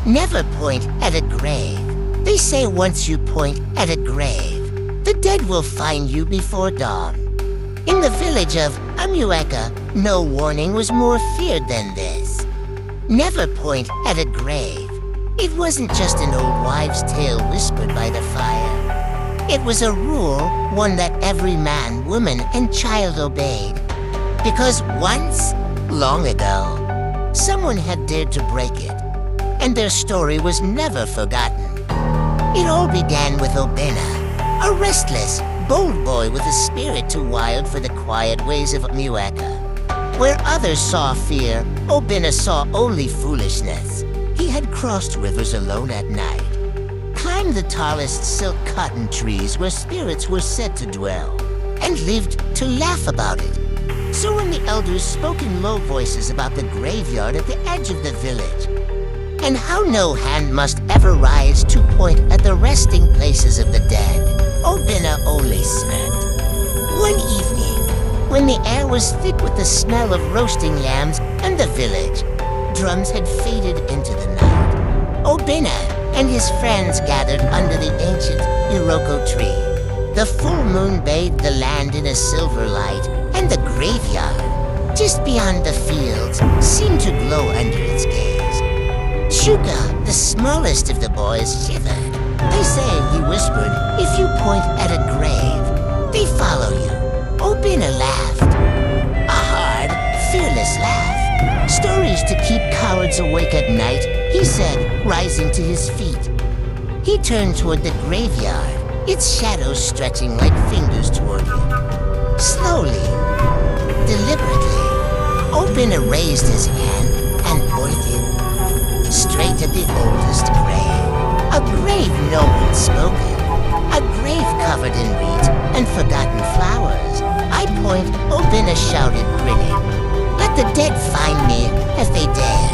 Never point at a grave. They say once you point at a grave, the dead will find you before dawn. In the village of Amueka, no warning was more feared than this. Never point at a grave. It wasn't just an old wives' tale whispered by the fire. It was a rule, one that every man, woman, and child obeyed. Because once, long ago, someone had dared to break it, and their story was never forgotten. It all began with Obina, a restless, bold boy with a spirit too wild for the quiet ways of Amueka. Where others saw fear, Obina saw only foolishness. He had crossed rivers alone at night, climbed the tallest silk cotton trees where spirits were said to dwell, and lived to laugh about it. So when the elders spoke in low voices about the graveyard at the edge of the village, and how no hand must ever rise to point at the resting places of the dead, Obina only smirked. One evening, when the air was thick with the smell of roasting yams and the village, drums had faded into the night, Obina and his friends gathered under the ancient Iroko tree. The full moon bathed the land in a silver light, and the graveyard, just beyond the fields, seemed to glow under its gaze. Chuka, the smallest of the boys, shivered. They say, he whispered, if you point at a grave, they follow you. Obina laughed. A hard, fearless laugh. Stories to keep cowards awake at night, he said, rising to his feet. He turned toward the graveyard, its shadows stretching like fingers toward him. Slowly, deliberately, Obina raised his hand and pointed straight at the oldest grave. A grave no one spoke of. A grave covered in reeds and forgotten flowers. I point, Obina shouted, grinning. Let the dead find me if they dare.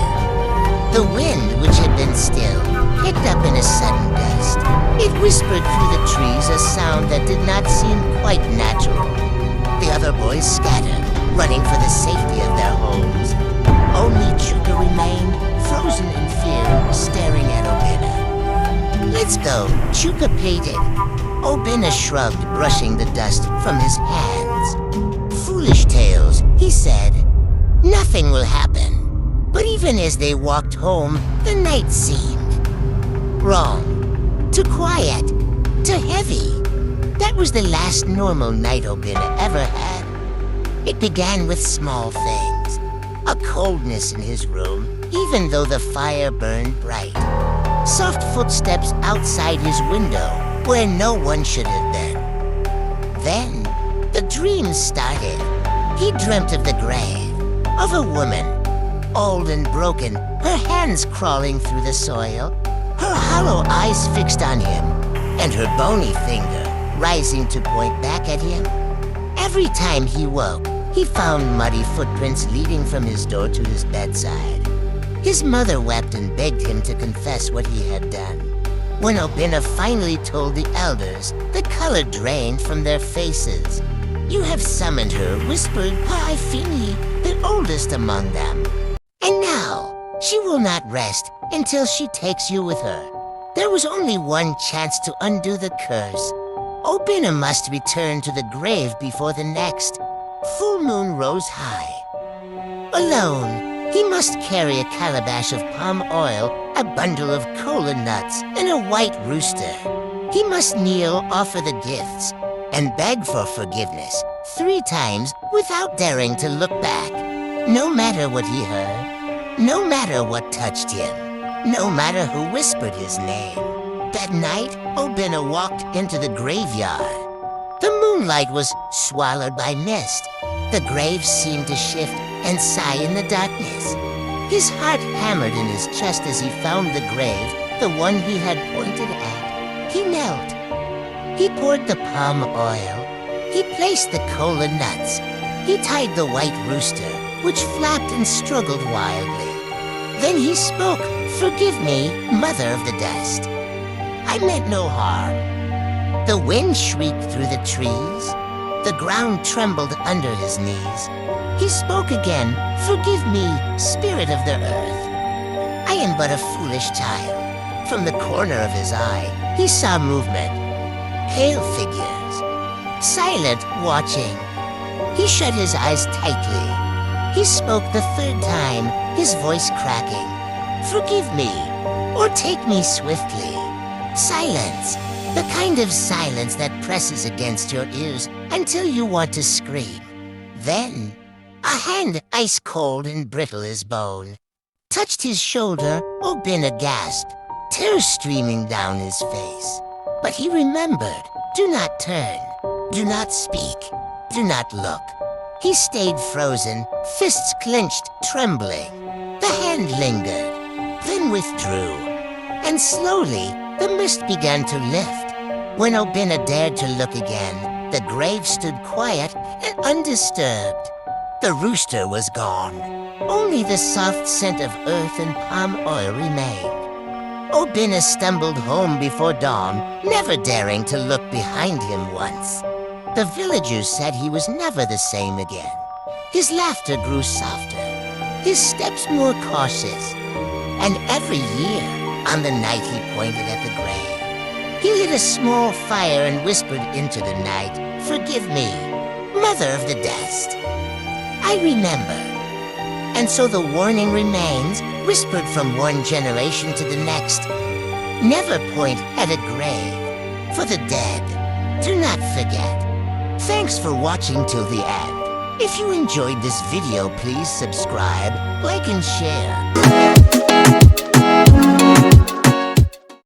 The wind, which had been still, picked up in a sudden gust. It whispered through the trees a sound that did not seem quite natural. The other boys scattered, running for the safety of their homes. Only Chuka remained, frozen in fear, staring at Obina. Let's go, Chuka pleaded. Obina shrugged, brushing the dust from his hands. Foolish tales, he said. Nothing will happen. But even as they walked home, the night seemed wrong. Too quiet. Too heavy. That was the last normal night Obina ever had. It began with small things. A coldness in his room, even though the fire burned bright. Soft footsteps outside his window, where no one should have been. Then, the dreams started. He dreamt of the grave, of a woman, old and broken, her hands crawling through the soil, her hollow eyes fixed on him, and her bony finger rising to point back at him. Every time he woke, he found muddy footprints leading from his door to his bedside. His mother wept and begged him to confess what he had done. When Obina finally told the elders, the color drained from their faces. You have summoned her, whispered Paifini, the oldest among them. And now, she will not rest until she takes you with her. There was only one chance to undo the curse. Obina must return to the grave before the next. Full moon rose high. Alone, he must carry a calabash of palm oil, a bundle of cola nuts, and a white rooster. He must kneel, offer the gifts, and beg for forgiveness 3 times without daring to look back. No matter what he heard, no matter what touched him, no matter who whispered his name. That night, Obina walked into the graveyard. The moonlight was swallowed by mist. The grave seemed to shift and sigh in the darkness. His heart hammered in his chest as he found the grave, the one he had pointed at. He knelt. He poured the palm oil. He placed the cola nuts. He tied the white rooster, which flapped and struggled wildly. Then he spoke, "Forgive me, mother of the dust. I meant no harm." The wind shrieked through the trees. The ground trembled under his knees. He spoke again, "Forgive me, spirit of the earth. I am but a foolish child. From the corner of his eye, he saw movement. Pale figures. Silent, watching. He shut his eyes tightly. He spoke the third time, his voice cracking. Forgive me, or take me swiftly. Silence. The kind of silence that presses against your ears until you want to scream. Then, a hand ice cold and brittle as bone touched his shoulder. Obina gasped, tears streaming down his face. But he remembered. Do not turn. Do not speak. Do not look. He stayed frozen, fists clenched, trembling. The hand lingered, then withdrew. And slowly, the mist began to lift. When Obina dared to look again, the grave stood quiet and undisturbed. The rooster was gone. Only the soft scent of earth and palm oil remained. Obina stumbled home before dawn, never daring to look behind him once. The villagers said he was never the same again. His laughter grew softer, his steps more cautious. And every year, on the night he pointed at the grave, he lit a small fire and whispered into the night, "Forgive me, mother of the dust." I remember. And so the warning remains, whispered from one generation to the next. Never point at a grave. For the dead, do not forget. Thanks for watching till the end. If you enjoyed this video, please subscribe, like, and share.